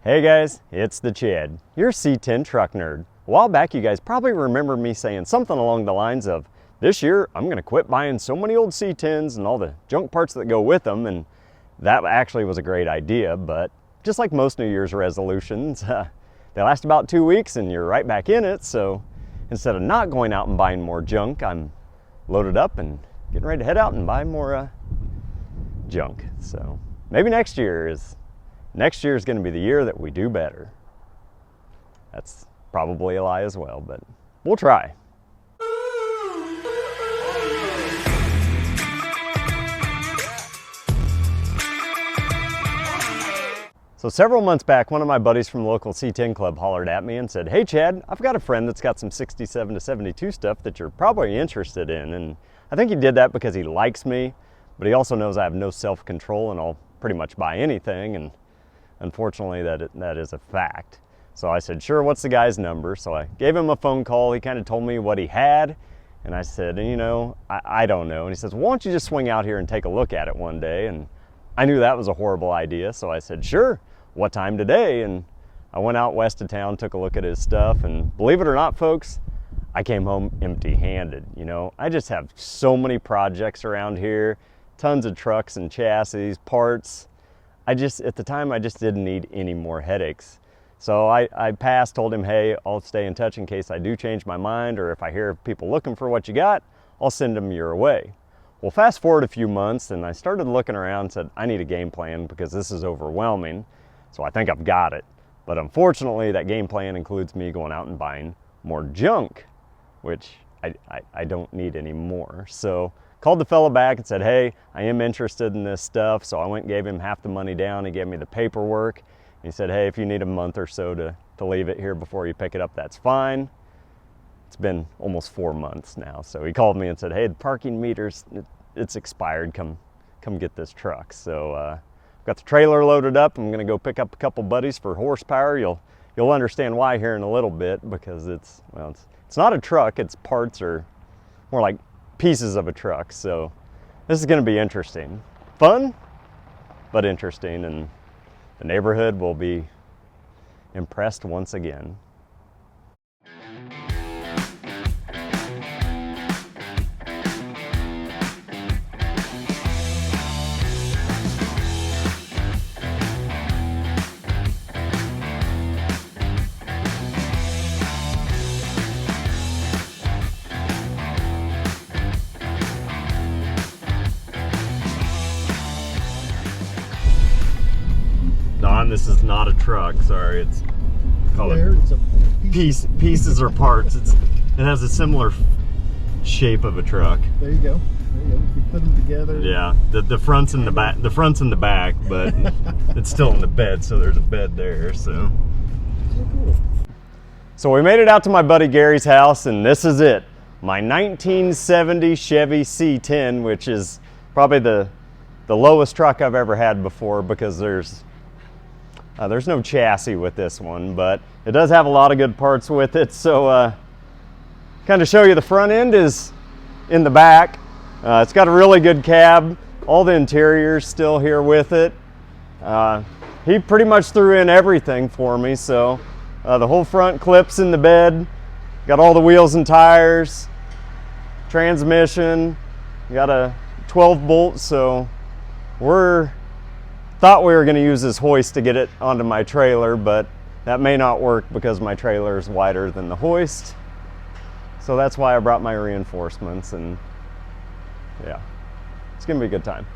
Hey guys, it's the Chad, your C10 truck nerd. A while back you guys probably remember me saying something along the lines of, this year I'm going to quit buying so many old C10s and all the junk parts that go with them, and that actually was a great idea, but just like most New Year's resolutions, they last about 2 weeks and you're right back in it, so instead of not going out and buying more junk, I'm loaded up and getting ready to head out and buy more junk. So maybe next year is going to be the year that we do better. That's probably a lie as well, but we'll try. So several months back, one of my buddies from the local C10 club hollered at me and said, "Hey Chad, I've got a friend that's got some 67 to 72 stuff that you're probably interested in." And I think he did that because he likes me, but he also knows I have no self-control and I'll pretty much buy anything, and unfortunately that is a fact. So I said, sure, what's the guy's number? So I gave him a phone call. He kind of told me what he had, and I said, I don't know. And he says, why don't you just swing out here and take a look at it one day? And I knew that was a horrible idea, so I said, sure, what time today? And I went out west of town, took a look at his stuff, and believe it or not, folks, I came home empty-handed. I just have so many projects around here, tons of trucks and chassis, parts. At the time, I just didn't need any more headaches. So I passed, told him, hey, I'll stay in touch in case I do change my mind, or if I hear people looking for what you got, I'll send them your way. Well, fast forward a few months, and I started looking around and said, I need a game plan because this is overwhelming. So I think I've got it. But unfortunately, that game plan includes me going out and buying more junk, which I don't need anymore. So called the fella back and said, hey, I am interested in this stuff. So I went and gave him half the money down. He gave me the paperwork. He said, hey, if you need a month or so to leave it here before you pick it up, that's fine. It's been almost 4 months now. So he called me and said, hey, the parking meter's, it's expired. Come get this truck. So got the trailer loaded up. I'm gonna go pick up a couple buddies for horsepower. You'll understand why here in a little bit, because it's not a truck. Its parts are more like pieces of a truck. So this is gonna be interesting. Fun, but interesting, and the neighborhood will be impressed once again. This is not a truck, sorry, it's called pieces or parts. It has a similar shape of a truck. There you go. You put them together. Yeah, the front's in the back. The front's in the back, but it's still in the bed, so there's a bed there. So cool. So we made it out to my buddy Gary's house, and this is it. My 1970 Chevy C10, which is probably the lowest truck I've ever had before, because there's no chassis with this one, but it does have a lot of good parts with it. So kind of show you, the front end is in the back. It's got a really good cab. All the interior's still here with it. He pretty much threw in everything for me. So the whole front clips in the bed. Got all the wheels and tires. Transmission. Got a 12 bolt, so thought we were going to use this hoist to get it onto my trailer, but that may not work because my trailer is wider than the hoist. So that's why I brought my reinforcements, and yeah, it's going to be a good time.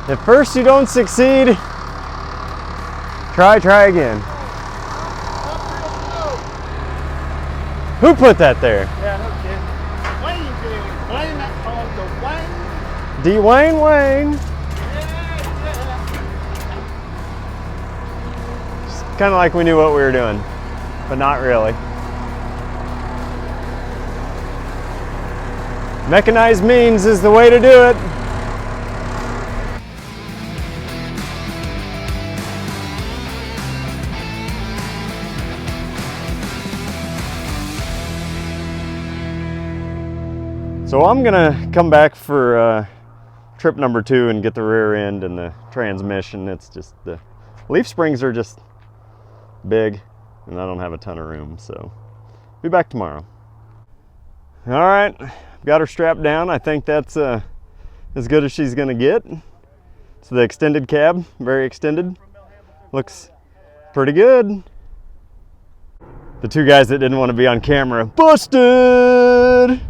If first you don't succeed, try again. Who put that there? Yeah, okay. Wayne did. Wayne, that called the Wayne. Dwayne Wayne. Yeah. Kind of like we knew what we were doing, but not really. Mechanized means is the way to do it. So I'm gonna come back for trip number 2 and get the rear end and the transmission. It's just the leaf springs are just big and I don't have a ton of room, so be back tomorrow. All right, got her strapped down. I think that's as good as she's gonna get. So the extended cab, very extended, looks pretty good. The 2 guys that didn't want to be on camera, busted!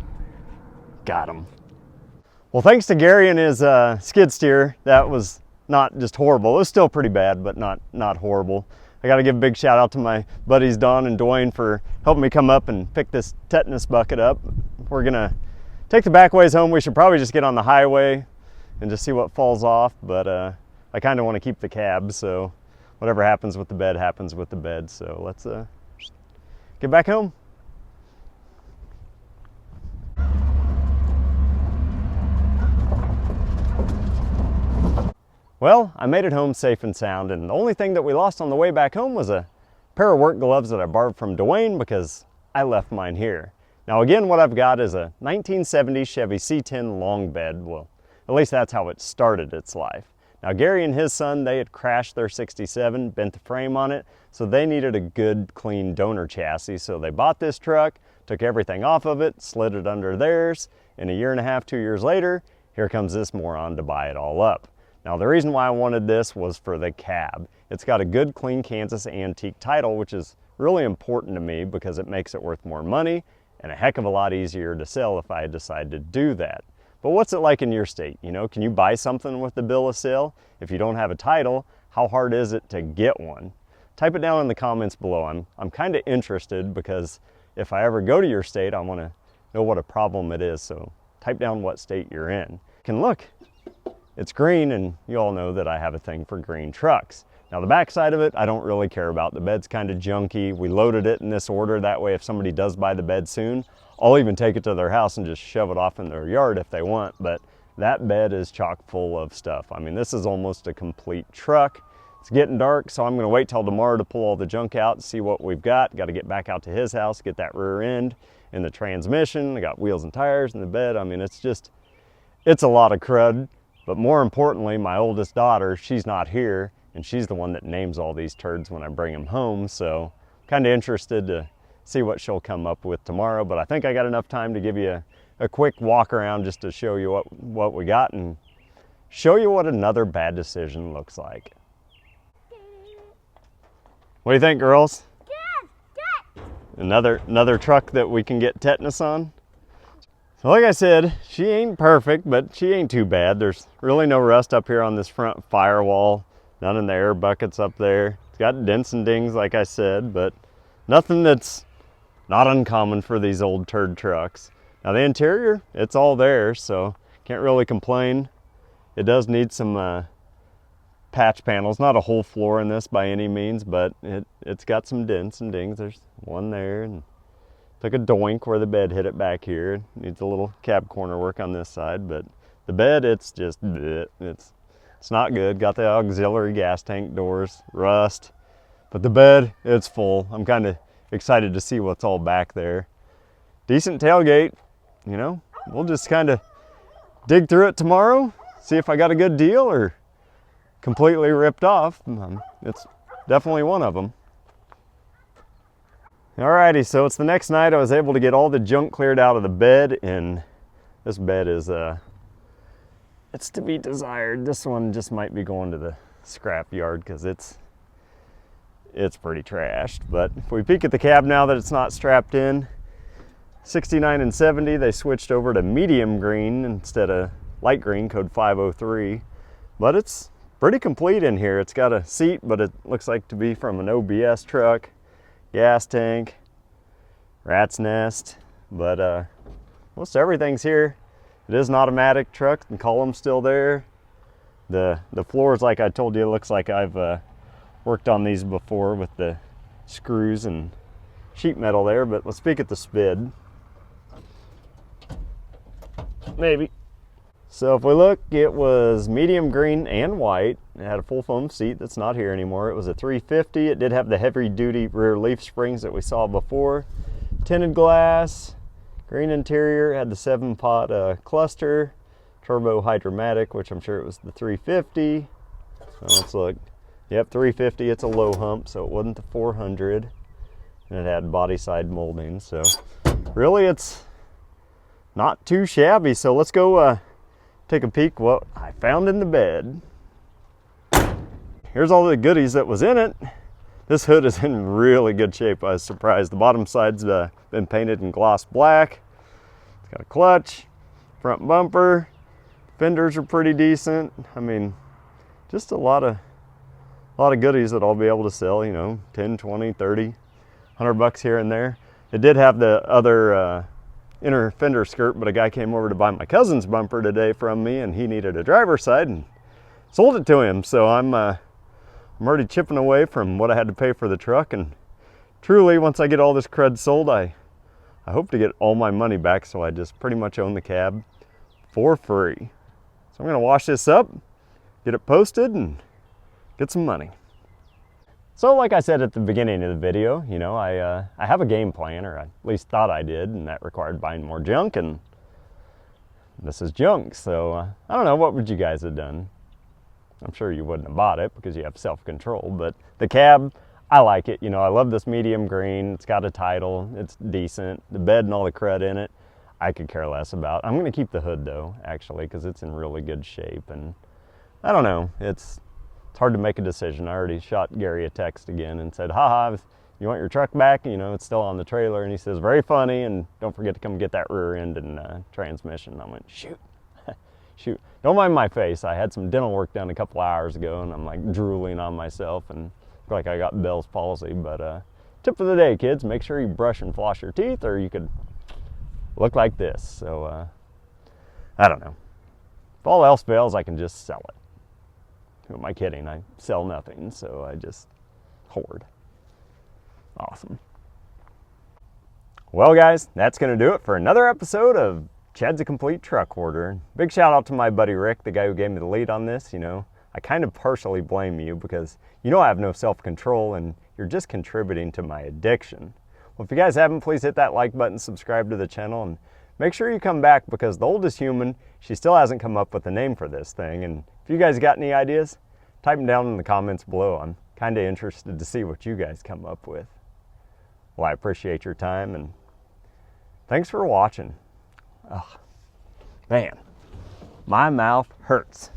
Got him. Well, thanks to Gary and his skid steer, that was not just horrible. It was still pretty bad, but not horrible. I got to give a big shout out to my buddies Don and Dwayne for helping me come up and pick this tetanus bucket up. We're gonna take the back ways home. We should probably just get on the highway and just see what falls off, but I kind of want to keep the cab, so whatever happens with the bed happens with the bed. So let's get back home. Well, I made it home safe and sound, and the only thing that we lost on the way back home was a pair of work gloves that I borrowed from Dwayne because I left mine here. Now again, what I've got is a 1970 Chevy C10 long bed. Well, at least that's how it started its life. Now Gary and his son, they had crashed their 67, bent the frame on it, so they needed a good, clean donor chassis. So they bought this truck, took everything off of it, slid it under theirs, and a year and a half, 2 years later, here comes this moron to buy it all up. Now the reason why I wanted this was for the cab. It's got a good, clean Kansas antique title, which is really important to me because it makes it worth more money and a heck of a lot easier to sell if I decide to do that. But what's it like in your state? You know, can you buy something with the bill of sale? If you don't have a title, how hard is it to get one? Type it down in the comments below. I'm kind of interested because if I ever go to your state, I want to know what a problem it is. So type down what state you're in. Can look. It's green, and you all know that I have a thing for green trucks. Now the back side of it, I don't really care about. The bed's kind of junky. We loaded it in this order. That way if somebody does buy the bed soon, I'll even take it to their house and just shove it off in their yard if they want. But that bed is chock full of stuff. I mean, this is almost a complete truck. It's getting dark, so I'm gonna wait till tomorrow to pull all the junk out and see what we've got. Got to get back out to his house, get that rear end and the transmission. I got wheels and tires in the bed. I mean, it's a lot of crud. But more importantly, my oldest daughter, she's not here, and she's the one that names all these turds when I bring them home. So kind of interested to see what she'll come up with tomorrow. But I think I got enough time to give you a quick walk around just to show you what we got and show you what another bad decision looks like. What do you think, girls? Good. Another truck that we can get tetanus on? So like I said, she ain't perfect, but she ain't too bad. There's really no rust up here on this front firewall, none in the air buckets up there. It's got dents and dings, like I said, but nothing that's not uncommon for these old turd trucks. Now the interior, it's all there, so can't really complain. It does need some patch panels, not a whole floor in this by any means, but it's got some dents and dings. There's one there, and took a doink where the bed hit it back here. Needs a little cab corner work on this side, but the bed, it's just, it's not good. Got the auxiliary gas tank doors, rust, but the bed, it's full. I'm kind of excited to see what's all back there. Decent tailgate, you know. We'll just kind of dig through it tomorrow, see if I got a good deal or completely ripped off. It's definitely one of them. Alrighty, so it's the next night. I was able to get all the junk cleared out of the bed, and this bed is it's to be desired. This one just might be going to the scrap yard because it's pretty trashed. But if we peek at the cab now that it's not strapped in, 69 and 70, they switched over to medium green instead of light green, code 503. But it's pretty complete in here. It's got a seat, but it looks like to be from an OBS truck. Gas tank, rat's nest, but most everything's here. It is an automatic truck, the column's still there. The floors, like I told you, looks like I've worked on these before with the screws and sheet metal there, but let's peek at the spid. Maybe. So if we look, it was medium green and white. It had a full foam seat that's not here anymore. It was a 350. It did have the heavy duty rear leaf springs that we saw before. Tinted glass, green interior, had the 7-pot cluster, turbo hydromatic, which I'm sure it was the 350. So let's look. Yep, 350, it's a low hump, so it wasn't the 400. And it had body side molding, so really it's not too shabby. So let's go take a peek what I found in the bed. Here's all the goodies that was in it. This hood is in really good shape. I was surprised. The bottom side's been painted in gloss black. It's got a clutch, front bumper, fenders are pretty decent. I mean, just a lot of goodies that I'll be able to sell, you know, 10, 20, 30, 100 bucks here and there. It did have the other inner fender skirt, but a guy came over to buy my cousin's bumper today from me, and he needed a driver's side and sold it to him. So I'm already chipping away from what I had to pay for the truck, and truly, once I get all this crud sold, I hope to get all my money back, so I just pretty much own the cab for free. So I'm gonna wash this up, get it posted, and get some money. So like I said at the beginning of the video, you know, I have a game plan, or I at least thought I did, and that required buying more junk, and this is junk. So I don't know, what would you guys have done? I'm sure you wouldn't have bought it because you have self-control, but the cab, I like it. You know, I love this medium green. It's got a title, it's decent. The bed and all the crud in it, I could care less about. I'm gonna keep the hood though, actually, because it's in really good shape, and I don't know, it's hard to make a decision. I already shot Gary a text again and said, haha, you want your truck back? You know, it's still on the trailer. And he says, very funny, and don't forget to come get that rear end and transmission. I went, shoot, shoot. Don't mind my face. I had some dental work done a couple hours ago, and I'm like drooling on myself and look like I got Bell's palsy. But tip of the day, kids, make sure you brush and floss your teeth, or you could look like this. So I don't know. If all else fails, I can just sell it. Who am I kidding? I sell nothing, so I just hoard. Awesome. Well, guys, that's going to do it for another episode of Chad's a Complete Truck Hoarder. Big shout out to my buddy Rick, the guy who gave me the lead on this. You know, I kind of partially blame you because you know I have no self-control and you're just contributing to my addiction. Well, if you guys haven't, please hit that like button, subscribe to the channel, and make sure you come back because the oldest human, she still hasn't come up with a name for this thing. And if you guys got any ideas, type them down in the comments below. I'm kind of interested to see what you guys come up with. Well, I appreciate your time, and thanks for watching. Oh, man, my mouth hurts.